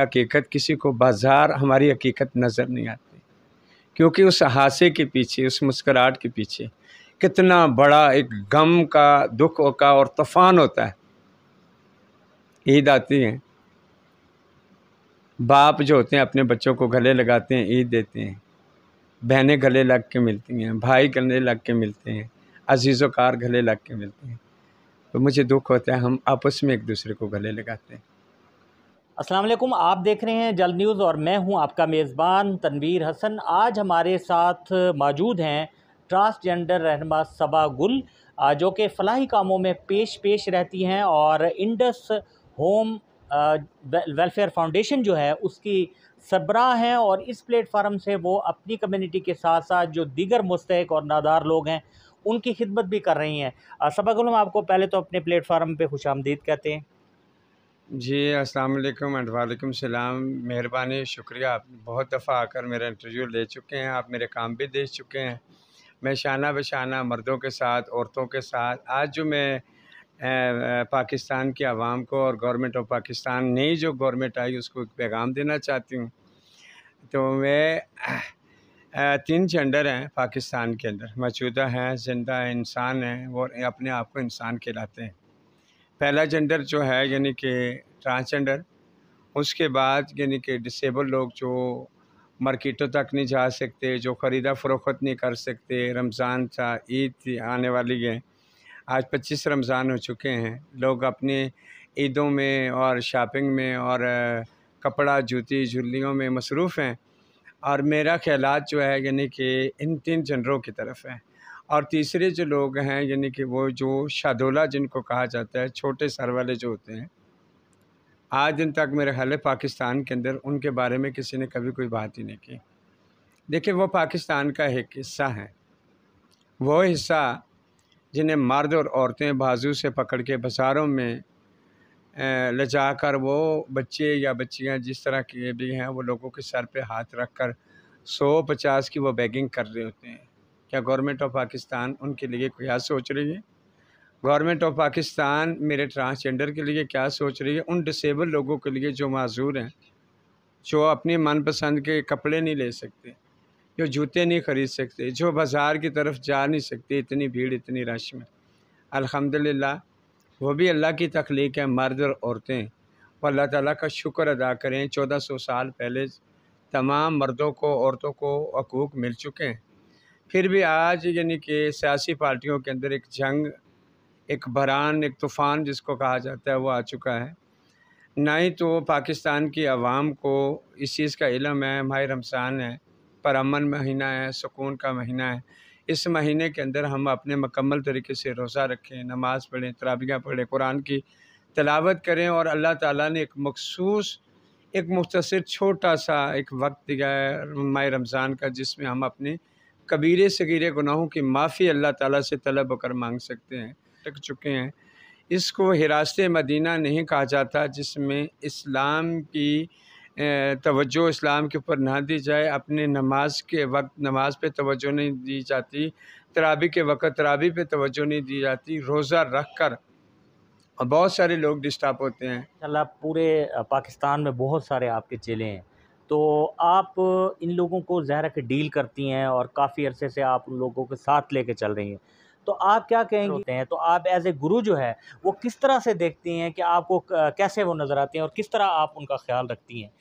हकीकत, किसी को बाज़ार हमारी हकीकत नज़र नहीं आती, क्योंकि उस हादसे के पीछे, उस मुस्कुराहट के पीछे कितना बड़ा एक गम का, दुख का और तूफ़ान होता है। ईद आती है, बाप जो होते हैं अपने बच्चों को गले लगाते हैं, ईद देते हैं, बहनें गले लग के मिलती हैं, भाई गले लग के मिलते हैं, अज़ीज़ोकार गले लग के मिलते हैं। तो मुझे दुख होता है, हम आपस में एक दूसरे को गले लगाते हैं। अस्सलाम वालेकुम, आप देख रहे हैं जल्द न्यूज़ और मैं हूं आपका मेज़बान तनवीर हसन। आज हमारे साथ मौजूद हैं ट्रांसजेंडर रहनुमा सबा गुल, जो कि फ़लाही कामों में पेश रहती हैं और इंडस होम वेलफेयर फाउंडेशन जो है उसकी सरबराह हैं। और इस प्लेटफार्म से वो अपनी कम्युनिटी के साथ साथ जो दीगर मुस्तहिक और नादार लोग हैं उनकी खिदमत भी कर रही हैं। सबा गुल, हम आपको पहले तो अपने प्लेटफार्म पे खुशामदीद कहते हैं। जी, अस्सलाम वालेकुम एंड वालेकुम सलाम। मेहरबानी, शुक्रिया। आप बहुत दफ़ा आकर मेरा इंटरव्यू ले चुके हैं, आप मेरे काम भी देख चुके हैं। मैं शाना बशाना मर्दों के साथ, औरतों के साथ, आज जो मैं पाकिस्तान की आवाम को और गवर्नमेंट ऑफ पाकिस्तान, नई जो गवर्नमेंट आई, उसको एक पैगाम देना चाहती हूँ। तो मैं 3 जेंडर हैं पाकिस्तान के अंदर, मौजूदा हैं, ज़िंदा इंसान हैं और अपने आप को इंसान कहलाते हैं। पहला जेंडर जो है यानी कि ट्रांसजेंडर, उसके बाद यानी कि डिसेबल लोग जो मार्केटों तक नहीं जा सकते, जो ख़रीदा फ़रोख्त नहीं कर सकते। रमज़ान था, ईद थी, आने वाली है। आज 25 रमज़ान हो चुके हैं। लोग अपने ईदों में और शॉपिंग में और कपड़ा, जूती, झुल्लियों में मसरूफ़ हैं। और मेरा ख़यालात जो है यानी कि इन 3 जेंडरों की तरफ है। और तीसरे जो लोग हैं यानी कि वो जो शादोला जिनको कहा जाता है, छोटे सर वाले जो होते हैं, आज दिन तक मेरे ख़्याल है पाकिस्तान के अंदर उनके बारे में किसी ने कभी कोई बात ही नहीं की। देखिए, वो पाकिस्तान का एक हिस्सा हैं। वो हिस्सा जिन्हें मर्द और औरतें बाजू से पकड़ के बाज़ारों में ले जाकर वो बच्चे या बच्चियां जिस तरह के भी हैं, वो लोगों के सर पे हाथ रख कर 100-50 की वो बेगिंग कर रहे होते हैं। क्या गवर्नमेंट ऑफ पाकिस्तान उनके लिए क्या सोच रही है? गवर्नमेंट ऑफ पाकिस्तान मेरे ट्रांसजेंडर के लिए क्या सोच रही है? उन डिसेबल लोगों के लिए जो माज़ूर हैं, जो अपनी मनपसंद के कपड़े नहीं ले सकते, जो जूते नहीं ख़रीद सकते, जो बाज़ार की तरफ जा नहीं सकते, इतनी भीड़, इतनी रश में। अल्हम्दुलिल्लाह, वो भी अल्लाह की तख्लीक है, मर्द और औरतें। वो अल्लाह ताला का शुक्र अदा करें, 1400 साल पहले तमाम मर्दों को, औरतों को हकूक़ मिल चुके हैं। फिर भी आज यानी कि सियासी पार्टियों के अंदर एक जंग, एक बहरान, एक तूफ़ान जिसको कहा जाता है, वो आ चुका है। ना ही तो पाकिस्तान की आवाम को इस चीज़ का इल्म है। माह रमज़ान है, परअमन महीना है, सुकून का महीना है। इस महीने के अंदर हम अपने मुकम्मल तरीके से रोज़ा रखें, नमाज़ पढ़ें, तरावियाँ पढ़ें, कुरान की तिलावत करें। और अल्लाह ताला ने एक मख़सूस, एक मुख्तसर छोटा-सा एक वक्त दिया है माह रमज़ान का, जिसमें हम अपने कबीरे सगीरे गुनाहों की माफ़ी अल्लाह ताला से तलब कर मांग सकते हैं। टक चुके हैं। इसको हिरासत मदीना नहीं कहा जाता, जिसमें इस्लाम की तवज्जो इस्लाम के ऊपर ना दी जाए। अपने नमाज के वक्त नमाज पे तवज्जो नहीं दी जाती, तरावी के वक्त तरावी पे तवज्जो नहीं दी जाती। रोज़ा रख कर और बहुत सारे लोग डिस्टर्ब होते हैं। माशाल्लाह, पूरे पाकिस्तान में बहुत सारे आपके चेले हैं, तो आप इन लोगों को ज़ाहिर है कि डील करती हैं और काफ़ी अरसे से आप उन लोगों के साथ लेके चल रही हैं। तो आप क्या कहेंगी होते हैं, तो आप एज़ ए गुरु जो है वो किस तरह से देखती हैं कि आपको कैसे वो नज़र आती हैं और किस तरह आप उनका ख्याल रखती हैं?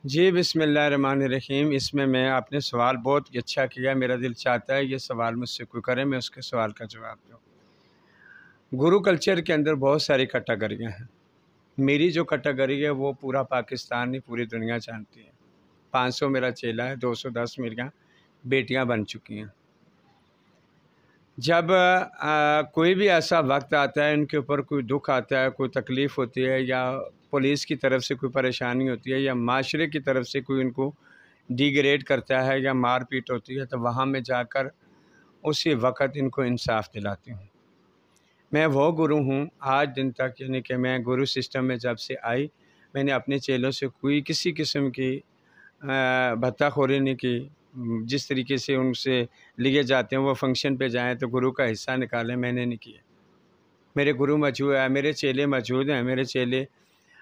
जी, बिस्मिल्लाहिर्रहमानिर्रहीम। इसमें मैं आपने सवाल बहुत ही अच्छा किया। मेरा दिल चाहता है ये सवाल मुझसे कोई करे, मैं उसके सवाल का जवाब दूँ। गुरु कल्चर के अंदर बहुत सारी कैटेगरियाँ हैं। मेरी जो कैटेगरी है वो पूरा पाकिस्तान नहीं, पूरी दुनिया जानती है। 500 मेरा चेला है, 210 मेरियाँ बेटियाँ बन चुकी हैं। जब कोई भी ऐसा वक्त आता है, इनके ऊपर कोई दुख आता है, कोई तकलीफ़ होती है, या पुलिस की तरफ से कोई परेशानी होती है, या माशरे की तरफ से कोई इनको डिग्रेड करता है, या मार पीट होती है, तो वहाँ मैं जाकर उसी वक़्त इनको इंसाफ़ दिलाती हूँ। मैं वो गुरु हूँ आज दिन तक, यानी कि मैं गुरु सिस्टम में जब से आई, मैंने अपने चेलों से कोई किसी किस्म की भत्ताखोरी नहीं की। जिस तरीके से उनसे लिए जाते हैं, वो फंक्शन पे जाएँ तो गुरु का हिस्सा निकालें, मैंने नहीं किया। मेरे गुरु मौजूद है, मेरे चेले मौजूद हैं। मेरे चेले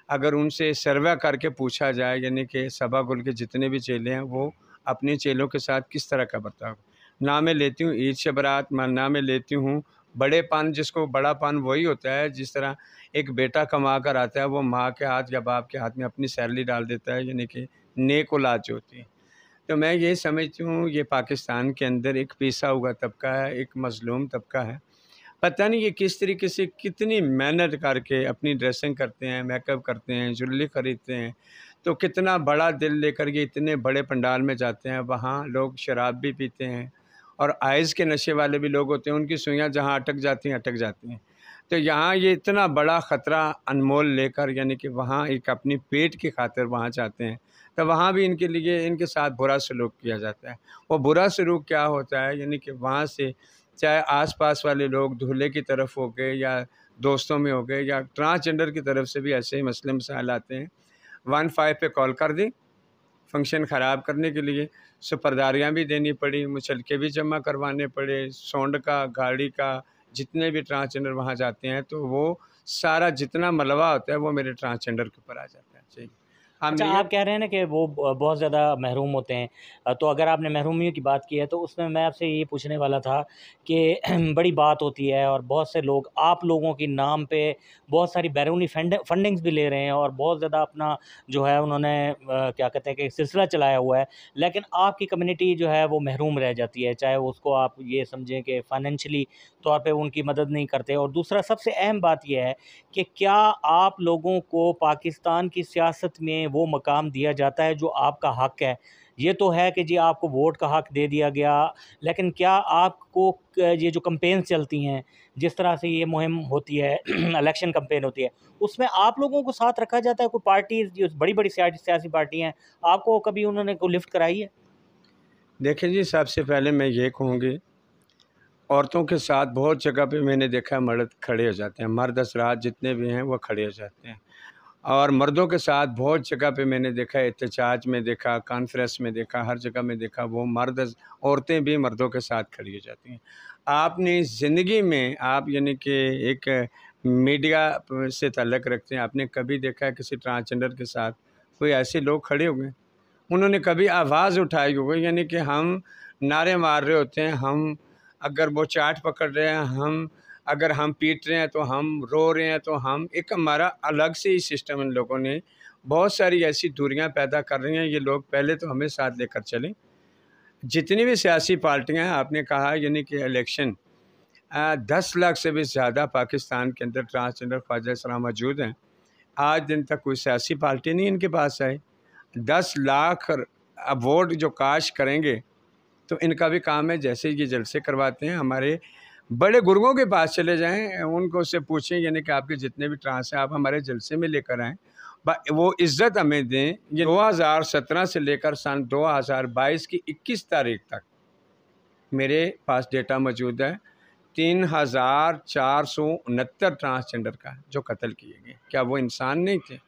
अगर उनसे सर्वे करके पूछा जाए यानी कि सबा गुल के जितने भी चेले हैं वो अपने चेलों के साथ किस तरह का बर्ताव, ना मैं लेती हूँ ईद शबरात, ना मैं लेती हूँ बड़े पान, जिसको बड़ा पान वही होता है जिस तरह एक बेटा कमा कर आता है वो माँ के हाथ या बाप के हाथ में अपनी सैलरी डाल देता है, यानी कि नेक औलाद जो होती है। तो मैं ये समझती हूँ ये पाकिस्तान के अंदर एक पिसा हुआ तबका है, एक मज़लूम तबका है। पता नहीं ये किस तरीके से कितनी मेहनत करके अपनी ड्रेसिंग करते हैं, मेकअप करते हैं, ज्वेलरी ख़रीदते हैं, तो कितना बड़ा दिल लेकर ये इतने बड़े पंडाल में जाते हैं। वहाँ लोग शराब भी पीते हैं और आइस के नशे वाले भी लोग होते हैं, उनकी सुइयाँ जहाँ अटक जाती हैं अटक जाती हैं। तो यहाँ ये इतना बड़ा ख़तरा अनमोल लेकर यानी कि वहाँ एक अपनी पेट की खातिर वहाँ जाते हैं, तो वहाँ भी इनके लिए इनके साथ बुरा सलूक किया जाता है। वो बुरा सलूक क्या होता है, यानी कि वहाँ से चाहे आस-पास वाले लोग दूल्हे की तरफ हो गए या दोस्तों में हो गए या ट्रांसजेंडर की तरफ से भी ऐसे ही मसले मसाइल आते हैं। 15 पे कॉल कर दी फंक्शन ख़राब करने के लिए, सुपर्दारियाँ भी देनी पड़ी, मुचलके भी जमा करवाने पड़े, सोंड का, गाड़ी का, जितने भी ट्रांसजेंडर वहाँ जाते हैं तो वो सारा जितना मलबा होता है वो मेरे ट्रांसजेंडर के ऊपर आ जाता है। जी। हम अच्छा, ये आप कह रहे हैं ना कि वो बहुत ज़्यादा महरूम होते हैं। तो अगर आपने महरूमियों की बात की है तो उसमें मैं आपसे ये पूछने वाला था कि बड़ी बात होती है और बहुत से लोग आप लोगों के नाम पे बहुत सारी बैरूनी फंडिंग्स भी ले रहे हैं और बहुत ज़्यादा अपना जो है उन्होंने क्या कहते हैं कि सिलसिला चलाया हुआ है, लेकिन आपकी कम्युनिटी जो है वो महरूम रह जाती है, चाहे उसको आप ये समझें कि फाइनेंशियली तौर पे उनकी मदद नहीं करते। और दूसरा सबसे अहम बात ये है कि क्या आप लोगों को पाकिस्तान की सियासत में वो मकाम दिया जाता है जो आपका हक़ है? ये तो है कि जी आपको वोट का हक़ दे दिया गया, लेकिन क्या आपको ये जो कैम्पेन्स चलती हैं, जिस तरह से ये मुहिम होती है इलेक्शन कैम्पेन होती है, उसमें आप लोगों को साथ रखा जाता है? कोई पार्टीज़ जो बड़ी-बड़ी सियासी पार्टी हैं, आपको कभी उन्होंने को लिफ्ट कराई है? देखिए जी, सबसे पहले मैं ये कहूँगी, औरतों के साथ बहुत जगह पे मैंने देखा है मर्द खड़े हो जाते हैं, मर्द हज़रात जितने भी हैं वो खड़े हो जाते हैं। और मर्दों के साथ बहुत जगह पे मैंने देखा है, एहतजाज में देखा, कॉन्फ्रेंस में देखा, हर जगह में देखा, वो औरतें भी मर्दों के साथ खड़ी हो जाती हैं। आपने ज़िंदगी में आप यानी कि एक मीडिया से ताल्लुक़ रखते हैं, आपने कभी देखा है किसी ट्रांसजेंडर के साथ कोई ऐसे लोग खड़े हुए हैं? उन्होंने कभी आवाज़ उठाई होगी, यानी कि हम नारे मार रहे होते हैं, हम अगर वो चाट पकड़ रहे हैं, हम अगर हम पीट रहे हैं तो हम रो रहे हैं, तो हम एक हमारा अलग से ही सिस्टम इन लोगों ने बहुत सारी ऐसी दूरियां पैदा कर रही हैं। ये लोग पहले तो हमें साथ लेकर चलें। जितनी भी सियासी पार्टियां हैं, आपने कहा यानी कि इलेक्शन 10 लाख से भी ज़्यादा पाकिस्तान के अंदर ट्रांसजेंडर ख्वाजा सलाम मौजूद हैं। आज दिन तक कोई सियासी पार्टी नहीं इनके पास आई। 10 लाख अब वोट जो काश करेंगे तो इनका भी काम है, जैसे ये जलसे करवाते हैं हमारे बड़े गुर्गों के पास चले जाएं, उनको उससे पूछें यानी कि आपके जितने भी ट्रांस हैं आप हमारे जलसे में लेकर आएँ, वो इज़्ज़त हमें दें। ये 2017 से लेकर सन 2022 की 21 तारीख तक मेरे पास डेटा मौजूद है, 3469 ट्रांसजेंडर का जो कत्ल किए गए। क्या वो इंसान नहीं थे?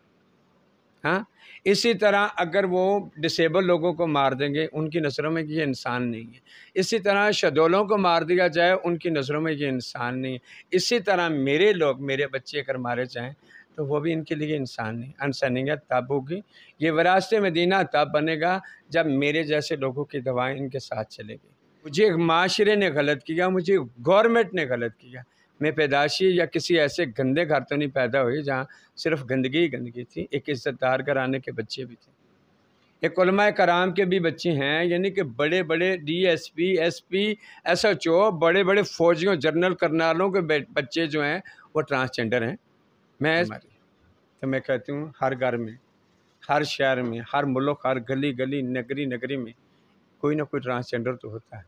हाँ, इसी तरह अगर वो डिसेबल लोगों को मार देंगे, उनकी नज़रों में ये इंसान नहीं है। इसी तरह शहदोलों को मार दिया जाए, उनकी नज़रों में ये इंसान नहीं है। इसी तरह मेरे लोग, मेरे बच्चे अगर मारे जाएँ तो वो भी इनके लिए इंसान नहीं। इंसानियत तब होगी, ये विरासत मदीना तब बनेगा जब मेरे जैसे लोगों की दवाएँ इनके साथ चलेगी। मुझे माशरे ने गलत किया, मुझे गवर्नमेंट ने गलत किया। मैं पैदाइशी या किसी ऐसे गंदे घर तो नहीं पैदा हुई जहाँ सिर्फ गंदगी ही गंदगी थी। एक इज़्ज़तदार घराने के बच्चे भी थे, एक उलमाए कराम के भी बच्चे हैं, यानी कि बड़े-बड़े डीएसपी, एसपी, एसएचओ, बड़े-बड़े फ़ौजियों, जनरल करनालों के बच्चे जो हैं वो ट्रांसजेंडर हैं। मैं कहती हूँ हर घर में, हर शहर में, हर मुल्क, हर गली-गली, नगरी-नगरी में कोई ना कोई ट्रांसजेंडर तो होता है।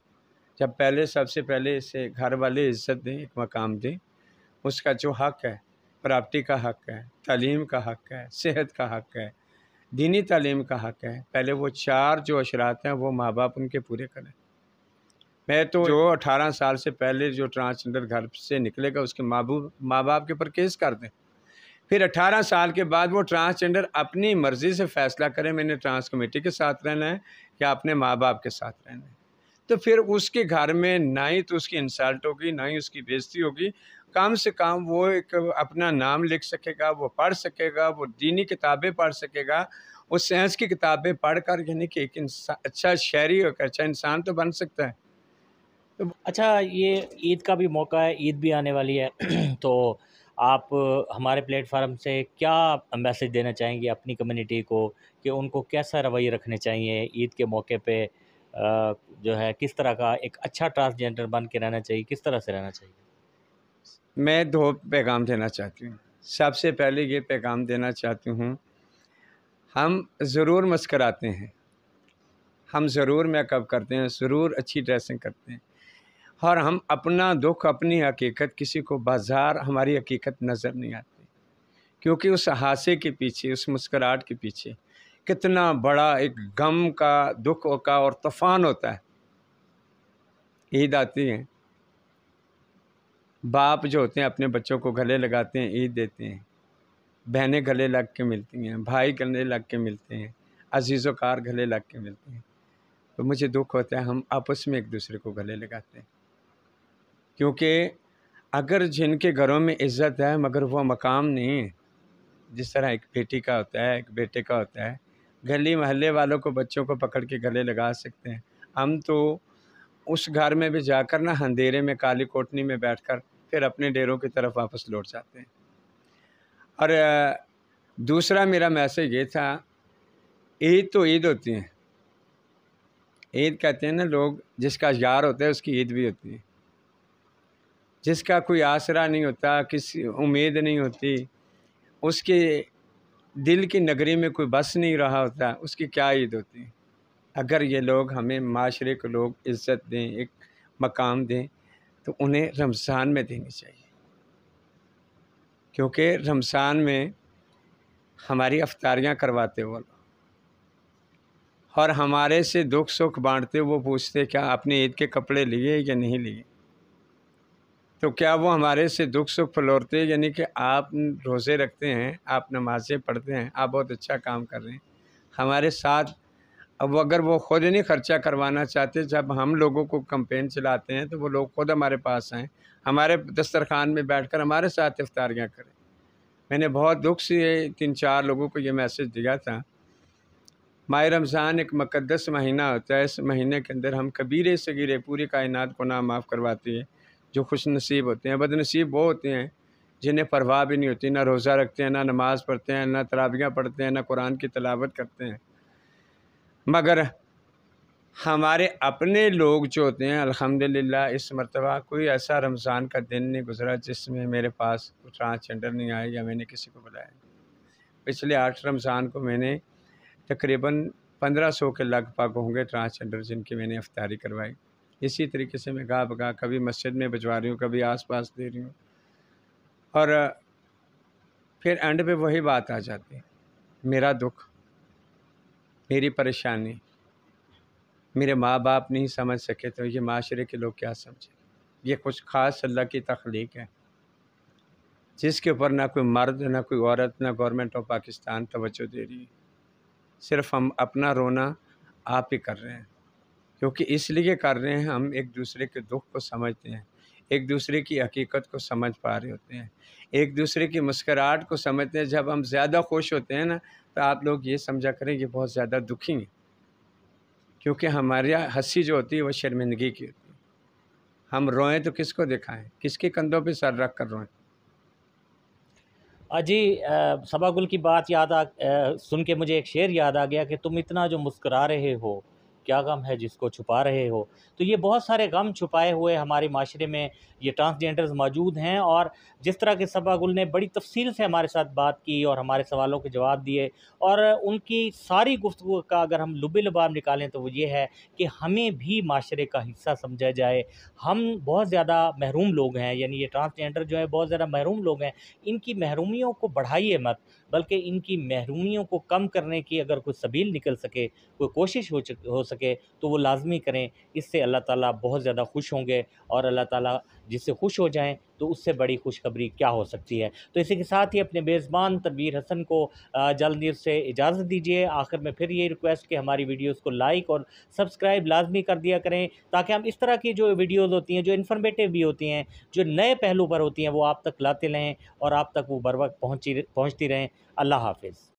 जब पहले सबसे पहले इसे घर वाले इज़्ज़त दें, एक मकाम दें, उसका जो हक़ है, प्रॉपर्टी का हक़ है, तालीम का हक़ है, सेहत का हक़ है, दीनी तालीम का हक़ है, पहले वो 4 जो अशरात हैं वो माँ-बाप उनके पूरे करें। मैं तो जो 18 साल से पहले जो ट्रांसजेंडर घर से निकलेगा उसके माँ-बाप के ऊपर केस कर दें। फिर 18 साल के बाद वो ट्रांसजेंडर अपनी मर्ज़ी से फ़ैसला करे मैंने ट्रांस कमेटी के साथ रहना है या अपने माँ-बाप के साथ रहना है। तो फिर उसके घर में ना ही तो उसकी इंसल्ट होगी, ना ही उसकी बेइज़्ज़ती होगी, कम से कम वो एक अपना नाम लिख सकेगा, वो पढ़ सकेगा, वो दीनी किताबें पढ़ सकेगा, वो साइंस की किताबें पढ़ कर यानी कि एक अच्छा शहरी और अच्छा इंसान तो बन सकता है। तो अच्छा, ये ईद का भी मौका है, ईद भी आने वाली है तो आप हमारे प्लेटफार्म से क्या मैसेज देना चाहेंगे अपनी कम्युनिटी को कि उनको कैसा रवैया रखने चाहिए ईद के मौके पे, जो है किस तरह का एक अच्छा ट्रांसजेंडर बन के रहना चाहिए, किस तरह से रहना चाहिए? मैं 2 पैगाम देना चाहती हूँ। सबसे पहले ये पैगाम देना चाहती हूँ, हम ज़रूर मुस्कुराते हैं, हम ज़रूर मेकअप करते हैं, ज़रूर अच्छी ड्रेसिंग करते हैं, और हम अपना दुख, अपनी हकीकत किसी को बाज़ार हमारी हकीकत नज़र नहीं आती। क्योंकि उस हासे के पीछे, उस मुस्कुराहट के पीछे कितना बड़ा एक गम का, दुख का और तूफ़ान होता है। ईद आती है, बाप जो होते हैं अपने बच्चों को गले लगाते हैं, ईद देते हैं, बहनें गले लग के मिलती हैं, भाई गले लग के मिलते हैं, अज़ीज़ोकार गले लग के मिलते हैं। तो मुझे दुख होता है हम आपस में एक दूसरे को गले लगाते हैं, क्योंकि अगर जिनके घरों में इज़्ज़त है मगर वो मकाम नहीं है, जिस तरह एक बेटी का होता है, एक बेटे का होता है, गली मोहल्ले वालों को, बच्चों को पकड़ के गले लगा सकते हैं। हम तो उस घर में भी जाकर ना अंधेरे में काली कोठनी में बैठकर फिर अपने डेरों की तरफ वापस लौट जाते हैं। और दूसरा मेरा मैसेज ये था, ईद तो ईद होती है। ईद कहते हैं ना लोग, जिसका यार होता है उसकी ईद भी होती है। जिसका कोई आसरा नहीं होता, किसी उम्मीद नहीं होती, उसके दिल की नगरी में कोई बस नहीं रहा होता, उसकी क्या ईद होती है। अगर ये लोग हमें, माशरे को लोग इज़्ज़त दें, एक मकाम दें, तो उन्हें रमज़ान में देनी चाहिए, क्योंकि रमज़ान में हमारी अफ्तारियाँ करवाते वो लोग, और हमारे से दुख सुख बांटते। वो पूछते क्या आपने ईद के कपड़े लिए या नहीं लिए। तो क्या वो हमारे से दुख सुख फलोरते, यानी कि आप रोज़े रखते हैं, आप नमाज़ें पढ़ते हैं, आप बहुत अच्छा काम कर रहे हैं हमारे साथ। अब अगर वो ख़ुद नहीं ख़र्चा करवाना चाहते, जब हम लोगों को कैंपेन चलाते हैं तो वो लोग ख़ुद हमारे पास आएँ, हमारे दस्तरखान में बैठकर हमारे साथ इफ्तारियाँ करें। मैंने बहुत दुख से 3-4 लोगों को ये मैसेज दिया था। माह रमज़ान एक मुक़द्दस महीना होता है। इस महीने के अंदर हम कबीरे सगीरे पूरी कायनात को गुनाह माफ़ करवाती है। जो खुश नसीब होते हैं, बदनसीब वो होते हैं जिन्हें परवाह भी नहीं होती, ना रोज़ा रखते हैं, ना नमाज़ पढ़ते हैं, ना तरावियाँ पढ़ते हैं, ना कुरान की तिलावत करते हैं। मगर हमारे अपने लोग जो होते हैं, अल्हम्दुलिल्लाह इस मरतबा कोई ऐसा रमज़ान का दिन नहीं गुज़रा जिसमें मेरे पास ट्रांसजेंडर नहीं आए या मैंने किसी को बुलाया। पिछले 8 रमज़ान को मैंने तकरीबन 1500 के लगभग होंगे ट्रांसजेंडर जिनकी मैंने इफ्तारी करवाई। इसी तरीके से मैं गा बगा कभी मस्जिद में भिजवा रही हूँ, कभी आस-पास दे रही हूँ, और फिर एंड पे वही बात आ जाती है, मेरा दुख, मेरी परेशानी मेरे माँ बाप नहीं समझ सके तो ये माशरे के लोग क्या समझें। ये कुछ ख़ास अल्लाह की तख्लीक है, जिसके ऊपर ना कोई मर्द, ना कोई औरत, ना गवर्नमेंट ऑफ पाकिस्तान तवज्जो दे रही है। सिर्फ़ हम अपना रोना आप ही कर रहे हैं, क्योंकि इसलिए कर रहे हैं हम एक दूसरे के दुख को समझते हैं, एक दूसरे की हकीकत को समझ पा रहे होते हैं, एक दूसरे की मुस्कुराहट को समझते हैं। जब हम ज़्यादा खुश होते हैं ना, तो आप लोग ये समझा करें ये बहुत ज़्यादा दुखी हैं, क्योंकि हमारे यहाँ हँसी जो होती है वो शर्मिंदगी की होती है। हम रोएं तो किसको दिखाएं, किसके कंधों पे सर रख कर रोएं। जी, सबा गुल की बात सुन के मुझे एक शेर याद आ गया कि तुम इतना जो मुस्कुरा रहे हो, क्या गम है जिसको छुपा रहे हो। तो ये बहुत सारे गम छुपाए हुए हमारे माशरे में ये ट्रांसजेंडर्स मौजूद हैं, और जिस तरह के सबा गुल ने बड़ी तफसील से हमारे साथ बात की और हमारे सवालों के जवाब दिए, और उनकी सारी गुफ्तगू का अगर हम लुब-ए-लुबाब निकालें तो वो ये है कि हमें भी माशरे का हिस्सा समझा जाए। हम बहुत ज़्यादा महरूम लोग हैं, यानी ये ट्रांसजेंडर जो है बहुत ज़्यादा महरूम लोग हैं। इनकी महरूमियों को बढ़ाइए मत, बल्कि इनकी महरूमियों को कम करने की अगर कोई सबील निकल सके, कोई कोशिश हो सके तो वो लाज़मी करें। इससे अल्लाह ताला बहुत ज़्यादा खुश होंगे और अल्लाह ताला जिससे खुश हो जाएं, तो उससे बड़ी खुशखबरी क्या हो सकती है। तो इसी के साथ ही अपने मेज़बान तनवीर हसन को जल्द से इजाज़त दीजिए। आखिर में फिर ये रिक्वेस्ट कि हमारी वीडियोज़ को लाइक और सब्सक्राइब लाजमी कर दिया करें, ताकि हम इस तरह की जो वीडियोज़ होती हैं, जो इन्फॉर्मेटिव भी होती हैं, जो नए पहलू पर होती हैं, वो आप तक लाते रहें और आप तक वो बर वक्त पहुँचती रहें। अल्लाह हाफ़िज़।